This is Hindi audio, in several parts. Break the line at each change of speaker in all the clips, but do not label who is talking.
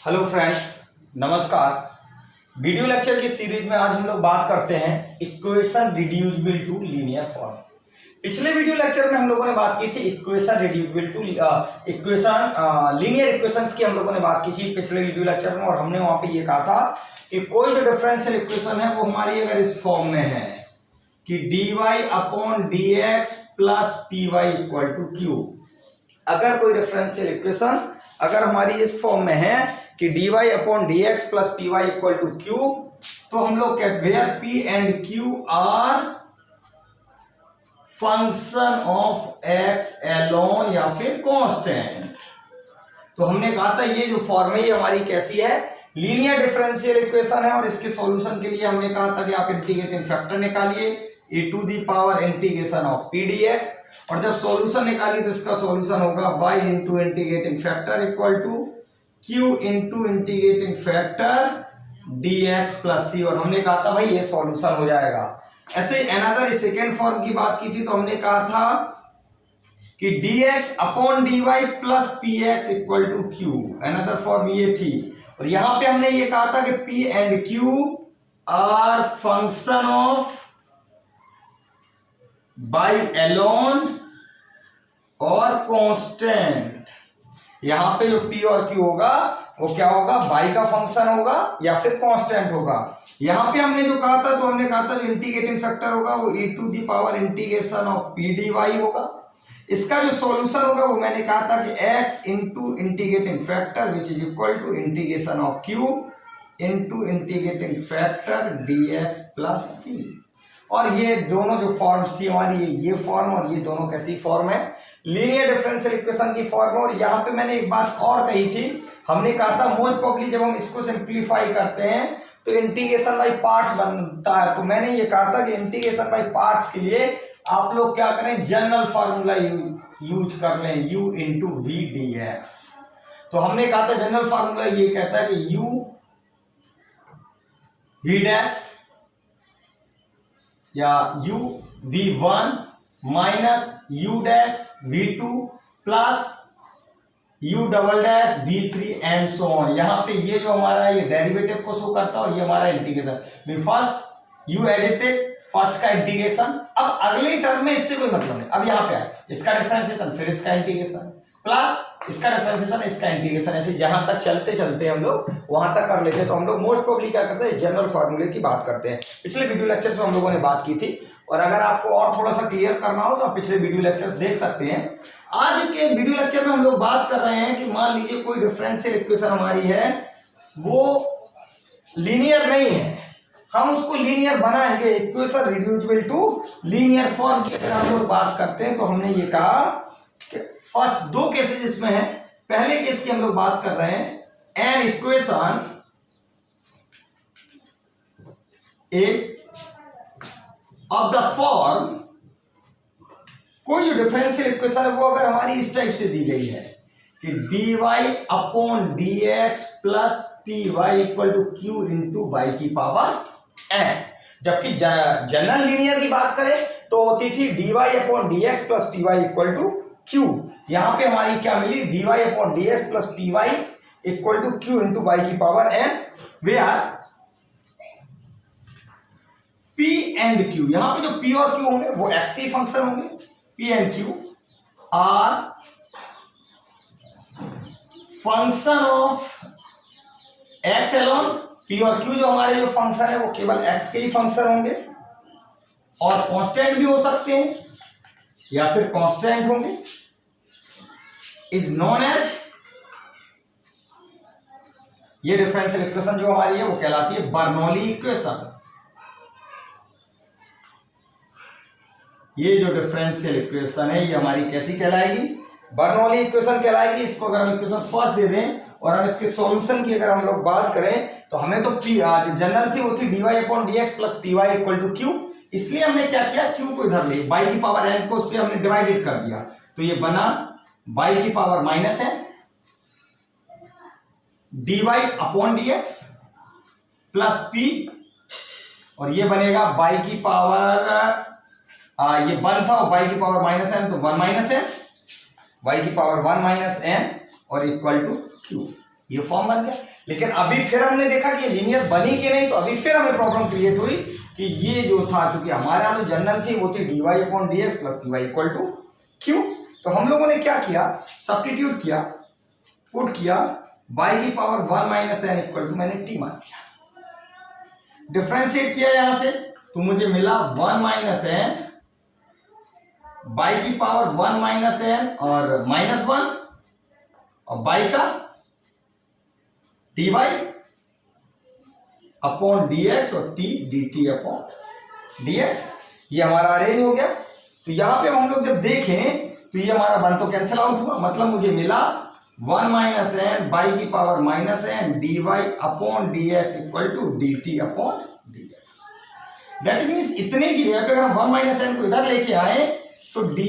हेलो फ्रेंड्स, नमस्कार। वीडियो लेक्चर की सीरीज में आज हम लोग बात करते हैं equation reducible to linear form. पिछले वीडियो लेक्चर में हम लोगों ने बात की थी equation reducible to linear equations की हम लोगों ने बात की थी पिछले वीडियो लेक्चर में, और हमने वहां पे ये कहा था कि कोई जो डिफरेंशियल इक्वेशन है वो हमारी अगर इस फॉर्म में है कि dy upon dx plus py equal to q, अगर कोई डिफरेंशियल इक्वेशन अगर हमारी इस फॉर्म में है कि dy upon dx plus py equal to q, तो हम लोग कहते हैं p and q are function of x alone या फिर कांस्टेंट। तो हमने कहा था ये जो फॉर्म है ये हमारी कैसी है, लीनियर डिफरेंशियल इक्वेशन है, और इसके सॉल्यूशन के लिए हमने कहा था कि आप इंटीग्रेटिंग फैक्टर निकालिए e to the power integration of p dx, और जब सॉल्यूशन निकालिए तो इसका सॉल्यूशन होगा y into integrating factor equal to q into integrating factor dx plus c, और हमने कहा था भाई ये सॉल्यूशन हो जाएगा। ऐसे अनदर सेकेंड फॉर्म की बात की थी तो हमने कहा था कि dx upon dy plus px equal to q, another form ये थी। और यहां पे हमने ये कहा था कि p and q are function of y alone और कांस्टेंट। यहां पे जो p और q होगा वो क्या होगा, बाई का फंक्शन होगा या फिर कांस्टेंट होगा। यहां पे हमने जो कहा था तो हमने कहा था जो इंटीग्रेटिंग फैक्टर होगा वो e to the power integration of p dy होगा। इसका जो सॉल्यूशन होगा वो मैंने कहा था कि x into integrating factor which is equal to integration of q into integrating factor dx plus c। और ये दोनों जो फॉर्म्स थी हमारी, ये फॉर्म और ये दोनों कैसी फॉर्म है, लीनियर डिफरेंशियल इक्वेशन की फॉर्म। और यहाँ पे मैंने एक बात और कही थी, हमने कहा था मोस्ट प्रोबेबली जब हम इसको सिंप्लीफाई करते हैं तो इंटीग्रेशन बाई पार्ट्स बनता है। तो मैंने ये कहा था कि इंटीग्रेशन बाई पार्ट्स के लिए आप लोग क्या करें, जनरल फार्मूला यूज कर लें, u into v d x. तो हमने कहा था जनरल फार्मूला ये कहता है कि u वी डैश या u v1 minus u dash v2 plus u double dash v3 and so on. यहां पे ये जो हमारा ये डेरिवेटिव को शो करता है और ये हमारा integration. First u as it is, first का इंटीग्रेशन, अब अगले टर्म में इससे कोई मतलब नहीं। अब यहाँ पे आए इसका डिफरेंशिएशन फिर इसका इंटीग्रेशन प्लस इसका डिफरेंशिएशन इसका इंटीग्रेशन, ऐसे जहां तक चलते चलते हम लोग वहां तक कर लेते हैं। तो हम लोग मोस्ट प्रोबेबली क्या करते हैं, जनरल फार्मूले की बात करते हैं। पिछले वीडियो लेक्चर्स में हम लोगों ने बात की थी, और अगर आपको और थोड़ा सा क्लियर करना हो तो आप पिछले वीडियो लेक्चर्स देख सकते हैं। आज के वीडियो लेक्चर में हम लोग बात कर रहे हैं कि मान लीजिए कोई डिफरेंशियल इक्वेशन हमारी है वो लीनियर नहीं है, हम उसको लीनियर बनाएंगे, equation reducible to linear form की अगर हम लोग बात करते हैं तो हमने ये कहा कि फर्स्ट दो केसेस इसमें है। पहले केस की हम लोग बात कर रहे हैं, an equation of the form, कोई जो डिफरेंशियल इक्वेशन है वो अगर हमारी इस टाइप से दी गई है कि dy upon dx plus py equal to q into y की पावर n। जबकि जनरल लीनियर की बात करें तो होती थी dy upon dx plus py equal to q। यहां पे हमारी क्या मिली, dy upon dx plus py equal to q into y की power n, where p and q, यहां पे जो p और q होंगे वो x के फंक्शन होंगे। p and q are function of x alone, p और q जो हमारे जो फंक्शन है वो केवल x के ही फंक्शन होंगे, और कांस्टेंट भी हो सकते हैं या फिर कांस्टेंट होंगे, इज नोन एज, ये डिफरेंशियल इक्वेशन जो हमारी है वो कहलाती है बर्नौली इक्वेशन। ये जो डिफरेंशियल इक्वेशन है ये हमारी कैसी कहलाएगी, बर्नौली इक्वेशन कहलाएगी। इसको अगर हम इक्वेशन फर्स्ट दे दें और हम इसके सॉल्यूशन की अगर हम लोग बात करें तो हमें तो p जो जनरल थी वो थी dy upon dx plus py equal to q, इसलिए हमने क्या किया, q को इधर ले, y की पावर n को उससे हमने डिवाइडेड कर दिया, तो ये बना y की power minus n dy upon dx plus p, और ये बनेगा y की पावर ये 1 था और y की पावर माइनस n, तो 1 माइनस n, y की पावर 1 माइनस n और इक्वल टू q। ये फॉर्म बन गया। लेकिन अभी फिर हमने देखा कि लीनियर बनी कि नहीं, तो अभी फिर हमें प्रॉब्लम क्रिएट हुई कि ये जो था, चूंकि हमारा जो जनरल थी वो थी dy upon D x plus p y equal to q. तो हम लोगों ने क्या किया, सब्स्टिट्यूट किया, पुट किया y की power 1 minus n equal to, मैंने t मान दिया, डिफ्रेंशिएट किया यहां से, तो मुझे मिला 1 माइनस एन y की पावर 1 माइनस एन और -1 और y का dy अपॉन dx और t dt अपॉन dx। ये हमारा अरेंज हो गया। तो यहां पे हम लोग जब देखें तो ये हमारा 1 तो कैंसिल आउट हुआ, मतलब मुझे मिला 1 माइनस एन y की power minus n dy upon dx equal to dt upon dx। That means इतने की जगह पे अगर हम 1 माइनस एन को इधर लेके आए तो dy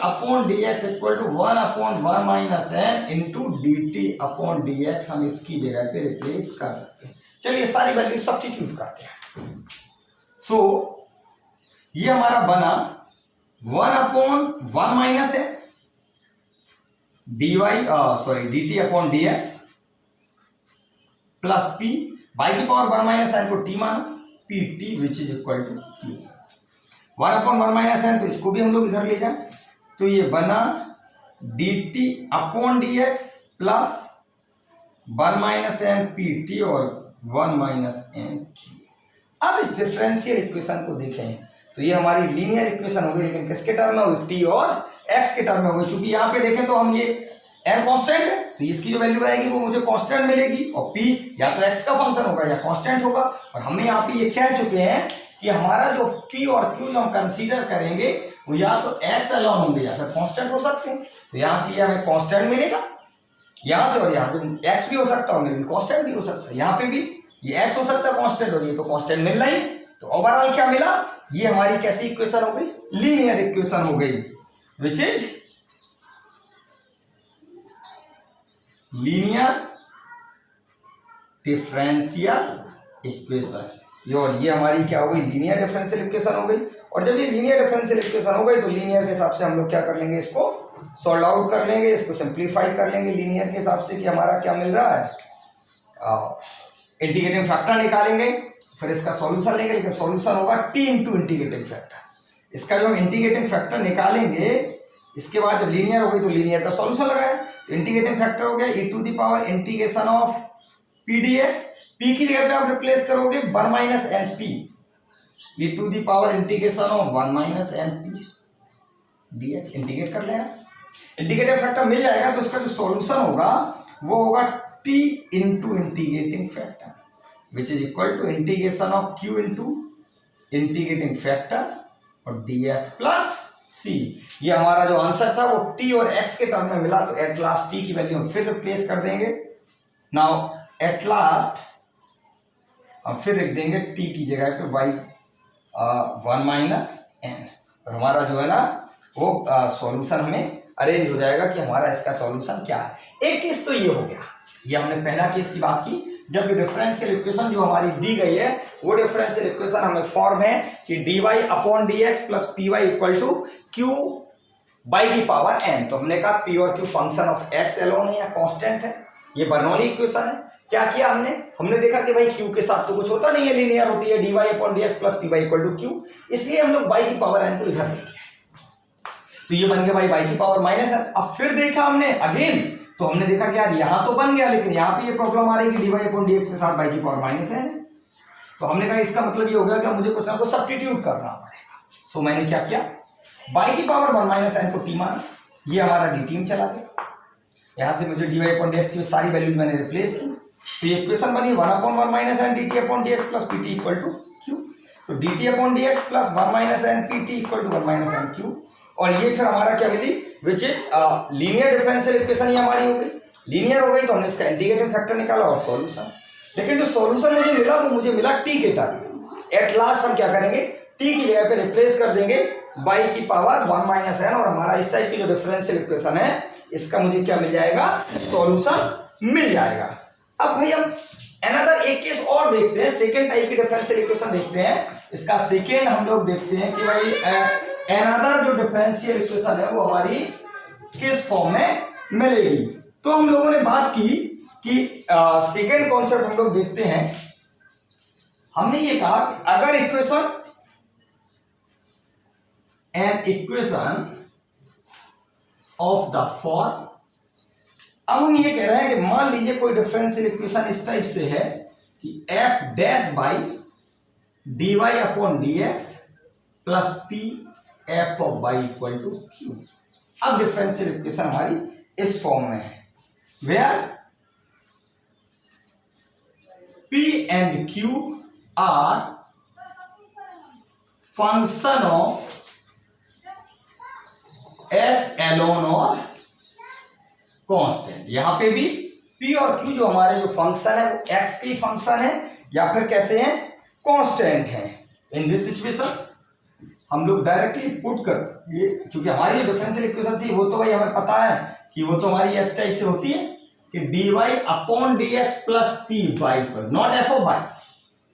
upon dx equal to 1 upon 1 minus n into dt upon dx हम इसकी जगह पे रिप्लेस कर सकते हैं। चलिए सारी वैल्यू सब्स्टिट्यूट करते हैं। सो ये हमारा बना 1 upon 1 minus n dt upon dx plus p, y की पावर 1 माइनस एन को t माना, pt which is equal to q। 1 upon 1 minus n, तो इसको भी हम लोग इधर ले जाएं, तो ये बना dt upon dx plus 1 minus n pt और 1 माइनस एन q। अब इस डिफरेंशियल इक्वेशन को देखें तो ये हमारी लीनियर इक्वेशन हो गई, लेकिन किसके टर्म में होगी, t और x के टर्म में होगी। क्योंकि यहाँ पे देखें तो हम ये n कांस्टेंट है, तो इसकी जो वैल्यू आएगी वो मुझे कांस्टेंट मिलेगी, और p या तो x का फंक्शन होगा या कांस्टेंट होगा। और हमने यहाँ पे ये कह चुके हैं कि हमारा जो p और q जो हम कंसीडर करेंगे वो या तो x अलॉन होंगे या फिर कांस्टेंट हो सकते हैं। तो यहाँ से ये हमें कांस्टेंट मिलेगा यहाँ से, और यहाँ से x भी हो सकता है, कांस्टेंट भी हो सकता है। यहाँ पे भी ये x हो सकता है कांस्टेंट, और ये तो कांस्टेंट मिल रहा है। तो ओवरऑल क्या मिला, ये हमारी कैसी इक्वेशन हो गई, लीनियर इक्वेशन हो गई, विच इज लीनियर डिफरेंशियल इक्वेशन। और ये हमारी क्या हो गई, लीनियर डिफरेंशियल इक्वेशन हो गई। और जब ये लीनियर डिफरेंशियल इक्वेशन हो गई तो लीनियर के हिसाब से हम लोग क्या कर लेंगे, इसको सॉल्व आउट कर लेंगे, इसको सिंप्लीफाई कर लेंगे लीनियर के हिसाब से कि हमारा क्या मिल रहा है, इंटीग्रेटिंग फैक्टर निकालेंगे, फिर इसका सॉल्यूशन लेंगे, लेकिन सॉल्यूशन होगा t इंटू इंटीग्रेटिंग फैक्टर। इसका जो हम इंटीग्रेटिंग फैक्टर निकालेंगे, इसके बाद जब लीनियर हो गई तो लीनियर का सॉल्यूशन लगाया, तो इंटीग्रेटिंग फैक्टर हो गया e to the power integration of p dx। p की जगह पे आप रिप्लेस करोगे 1 minus n p, e to the power integration of 1 minus n p dx। Integrate कर लेना, इंटीग्रेटिंग फैक्टर मिल जाएगा, तो इसका जो सॉल्यूशन होगा वो होगा t into integrating factor which is equal to integration of q into integrating factor और dx प्लस c। ये हमारा जो आंसर था वो t और x के टर्म में मिला, तो एट लास्ट t की वैल्यू हम फिर रिप्लेस कर देंगे। नाउ एट लास्ट हम फिर लिख देंगे t की जगह पे y 1 माइनस एन, और हमारा जो है ना वो सॉल्यूशन हमें अरेंज हो जाएगा कि हमारा इसका सॉल्यूशन क्या है। एक केस तो ये हो गया, ये हमने पहला केस की बात की, जब डिफरेंशियल इक्वेशन जो हमारी दी गई है वो डिफरेंशियल इक्वेशन हमें फॉर्म है कि dy upon dx plus py equal to q y की पावर n। तो हमने कहा p और q function of x alone है या कांस्टेंट है, ये बर्नौली इक्वेशन है। क्या किया हमने देखा कि भाई q के साथ तो कुछ होता नहीं है, लीनियर होती है, dy upon dx plus py equal to q, इसलिए हम लोग y की पावर n को इधर लेके आए, तो ये बन गया भाई y की पावर माइनस n। अब फिर देखा हमने अगेन, तो हमने देखा कि यार यहाँ तो बन गया, लेकिन यहाँ पे ये प्रॉब्लम आ रही है कि dy अपॉन dx के साथ y की पावर माइनस n है। तो हमने कहा इसका मतलब ये हो गया कि मुझे कुछ ना कुछ सब्स्टिट्यूट करना पड़ेगा। सो मैंने क्या किया, y की पावर 1 माइनस n को t माना, ये हमारा dt में चला गया, यहाँ से मुझे dy अपॉन dx की सारी वैल्यूज मैंने रिप्लेस की, तो ये इक्वेशन बनी 1 upon 1 minus n dt upon dx plus pt equal to q। तो dt upon dx plus 1 minus n pt equal to 1 minus n q। और ये फिर हमारा क्या मिली, which is linear differential equation ही हमारी हो गई। लीनियर हो गई तो हमने इसका इंटीग्रेटिंग फैक्टर निकाला और सॉल्यूशन, लेकिन जो सॉल्यूशन मुझे मिला वो मुझे मिला t के टर्म में। एट लास्ट हम क्या करेंगे, t की जगह पे रिप्लेस कर देंगे y की पावर 1 माइनस n, और हमारा इस टाइप की जो डिफरेंशियल इक्वेशन है इसका मुझे क्या मिल जाएगा, सॉल्यूशन मिल जाएगा। अब भाई हम अनदर एक केस और देखते हैं, सेकेंड टाइप की डिफरेंशियल इक्वेशन देखते हैं। इसका सेकेंड हम लोग देखते हैं कि भाई अनदर जो डिफरेंशियल इक्वेशन है वो हमारी किस फॉर्म में मिलेगी। तो हम लोगों ने बात की कि सेकेंड कॉन्सेप्ट हम लोग देखते हैं। हमने ये कहा कि अगर इक्वेशन ऑफ द फॉर्म, अब हम ये कह रहे हैं कि मान लीजिए कोई डिफरेंशियल इक्वेशन इस टाइप से है कि f dash y d Y upon D x plus p f of y equal to q. अब डिफरेंशियल इक्वेशन हमारी इस फॉर्म में है, where P and Q are function of x alone और कांस्टेंट। यहां पे भी P और Q जो हमारे जो फंक्शन है वो x के फंक्शन है या फिर कैसे हैं, कांस्टेंट है। इन दिस सिचुएशन हम लोग डायरेक्टली पुट कर, ये चूंकि हमारी जो डिफरेंशियल इक्वेशन थी वो तो भाई हमें पता है कि वो तो हमारी इस टाइप से होती है कि D Y upon D x plus P Y पर, not F of Y,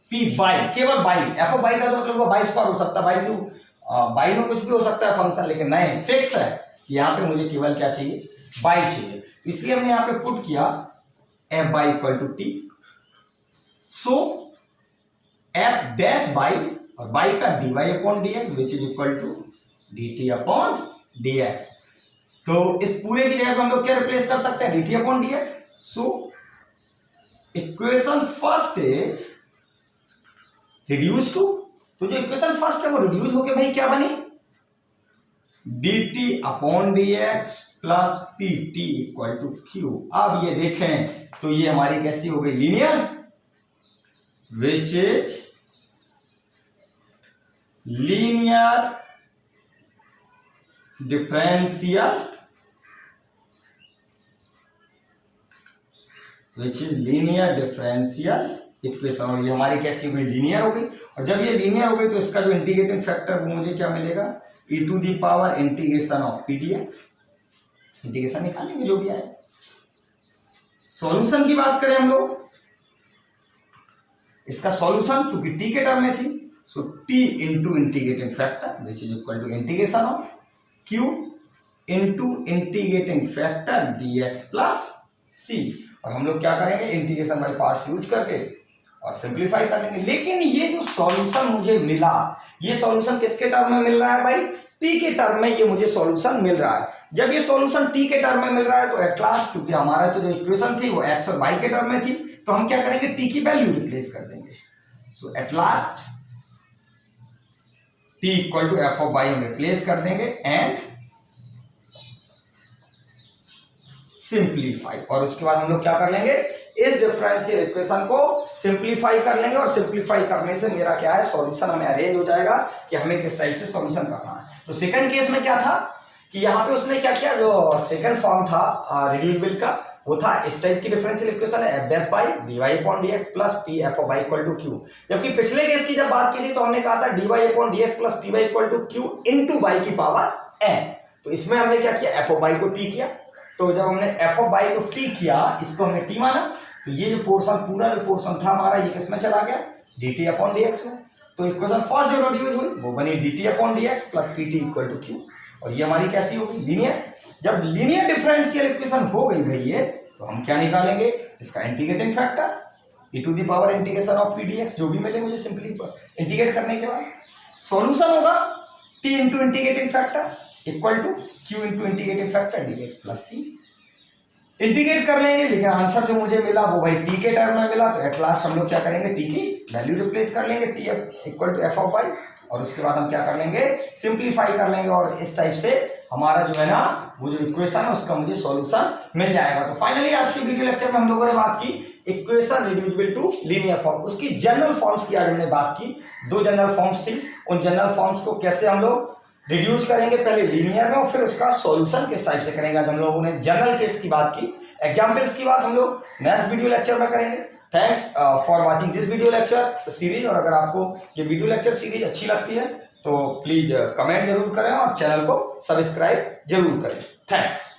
P Y, केवल बाई। एफ ऑफ बाई का तो मतलब बाई स्क्वायर हो सकता है, बाई क्यू, बाई में कुछ भी हो सकता है फंक्शन, लेकिन नहीं फिक्स है कि यहाँ पे मुझे केवल क्या चाहिए, बाई चाहिए। इसलिए हमने यहाँ पे पुट किया f y equal to t. So f dash y और बाई का d Y upon D x which is equal to d t upon D x. तो इस पूरे की जगह पे हम लोग क्या रिप्लेस कर सकते हैं, d t upon D x. So equation first is reduce to, तो जो इक्वेशन फर्स्ट है वो रिड्यूस होके भाई क्या बनी, d t upon D x plus p t equal to q. अब ये देखें तो ये हमारी कैसी हो गई, linear, which is linear differential, which is linear differential equation. और ये हमारी कैसी हो गई, लीनियर हो गई। और जब ये लीनियर हो गई तो इसका जो इंटीग्रेटिंग फैक्टर वो मुझे क्या मिलेगा, e to the power integration of p d x. Integration निकालेंगे जो भी आए। सॉल्यूशन की बात करें हम लोग, इसका सॉल्यूशन चूंकि t के टर्म में थी, so t into integrating factor which is equal to integration of q into integrating factor dx plus c। और हम लोग क्या करेंगे, इंटीग्रेशन बाय पार्ट्स यूज करके और सिंप्लीफाई कर लेंगे। लेकिन ये जो सॉल्यूशन मुझे मिला, ये सॉल्यूशन किसके टर्म में मिल रहा है भाई, t के टर्म में ये मुझे सॉल्यूशन मिल रहा है। जब ये सॉल्यूशन t के टर्म में मिल रहा है तो एट लास्ट, क्योंकि हमारा तो जो इक्वेशन थी वो x और y के टर्म में थी, तो हम क्या करेंगे, t की वैल्यू रिप्लेस कर देंगे। So at last t equal to F of Y हम रिप्लेस कर देंगे एंड सिंप्लीफाई। और उसके बाद हम लोग क्या कर लेंगे, इस डिफरेंशियल इक्वेशन को सिंप्लीफाई कर लेंगे। और सिंप्लीफाई करने से मेरा क्या है, सॉल्यूशन हमें अरेंज हो जाएगा कि हमें किस टाइप से सॉल्यूशन करना है। तो सेकंड केस में क्या था कि यहाँ पे उसने क्या किया, जो सेकंड फॉर्म था रिड्यूसिबल का, वो था इस टाइप की डिफरेंशियल इक्वेशन है, f dash y d Y upon D x plus p f of y equal to q. जबकि पिछले केस की जब बात की थी तो हमने कहा था d Y upon D x plus p y equal to q into y की पावर एन। तो इसमें हमने क्या किया, एफ ऑफ वाई को टी किया। तो जब हमने एफ ऑफ वाई को टी किया, इसको हमने टी माना, तो ये जो पोर्शन, पूरा जो पोर्शन था हमारा, ये किसमें चला गया, d t upon D x में। तो इक्वेशन फर्स्ट जो रिड्यूस हुई वो बनी d t upon D x plus p t equal to q. और ये हमारी कैसी होगी, लीनियर। जब लीनियर डिफरेंशियल इक्वेशन हो गई भाई ये, तो हम क्या निकालेंगे, इसका integrating factor e to the power integration of p d x, जो भी मिले मुझे सिंपली इंटीग्रेट करने के बाद सॉल्यूशन होगा t into integrating factor equal to q into integrating factor d x plus c. Integrate कर लेंगे, लेकिन आंसर जो मुझे मिला वो भाई t के टर्म में मिला। तो एट लास्ट हम लोग क्या करेंगे, t की वैल्यू रिप्लेस कर लेंगे, t equal to F of y. और उसके बाद हम क्या कर लेंगे, सिंप्लीफाई कर लेंगे। और इस टाइप से हमारा जो है ना, वो जो इक्वेशन है उसका मुझे सॉल्यूशन मिल जाएगा। तो फाइनली आज के वीडियो लेक्चर में हम लोगों ने बात की equation reducible to linear form. उसकी जनरल फॉर्म्स की आज हमने बात की, दो जनरल फॉर्म्स थी। उन जनरल फॉर्म्स को कैसे हम लोग रिड्यूस करेंगे, पहले लीनियर में और फिर उसका सॉल्यूशन किस टाइप से करेंगे। आज हम लोगों ने जनरल केस की बात की, एग्जाम्पल्स की बात हम लोग नेक्स्ट वीडियो लेक्चर में करेंगे। Thanks for watching this video lecture series. और अगर आपको ये वीडियो लेक्चर सीरीज अच्छी लगती है तो प्लीज कमेंट जरूर करें और चैनल को सब्सक्राइब जरूर करें। थैंक्स।